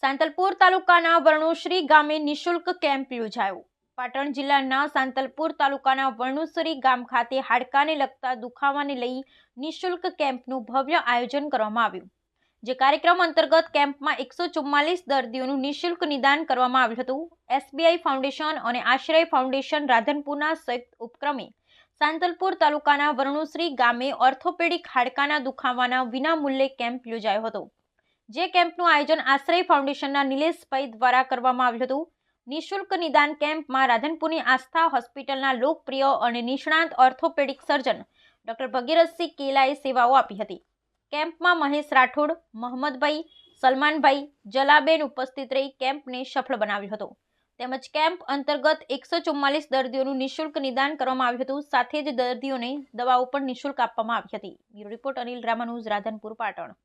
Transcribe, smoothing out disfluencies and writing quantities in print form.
સાંતલપુર તાલુકાના વર્ણુશ્રી ગામે નિઃશુલ્ક કેમ્પ યોજાયો। પાટણ જિલ્લાના સાંતલપુર તાલુકાના વર્ણુશ્રી ગામ ખાતે હાડકાને લગતા દુખાવાને લઈ નિઃશુલ્ક કેમ્પનું ભવ્ય આયોજન કરવામાં આવ્યું। જે કાર્યક્રમ અંતર્ગત કેમ્પમાં 144 દર્દીઓનું નિઃશુલ્ક નિદાન કરવામાં આવ્યું હતું। એસબીઆઈ ફાઉન્ડેશન અને આશ્રય ફાઉન્ડેશન રાધનપુરના સંયુક્ત ઉપક્રમે સાંતલપુર તાલુકાના વર્ણુશ્રી ગામે ઓર્થોપેડિક હાડકાના દુખાવાના વિનામૂલ્યે કેમ્પ યોજાયો હતો। જે કેમ્પનું આયોજન આશ્રય ફાઉન્ડેશનના નિલેશભાઈ દ્વારા કરવામાં આવ્યું હતું। નિઃશુલ્ક નિદાન કેમ્પમાં રાધનપુરની આસ્થા હોસ્પિટલના લોકપ્રિય અને નિષ્ણાત ઓર્થોપેડિક સર્જન ડોક્ટર ભગીરથસિંહ કેલાએ સેવાઓ આપી હતી। કેમ્પમાં મહેશ રાઠોડ, મોહમ્મદભાઈ, સલમાનભાઈ, જલાબેન ઉપસ્થિત રહી કેમ્પને સફળ બનાવ્યો હતો। તેમજ કેમ્પ અંતર્ગત 144 દર્દીઓનું નિઃશુલ્ક નિદાન કરવામાં આવ્યું હતું। સાથે જ દર્દીઓને દવાઓ પણ નિઃશુલ્ક આપવામાં આવી હતી। Bureau report Anil Ramanuj, Radhanpur, Patan.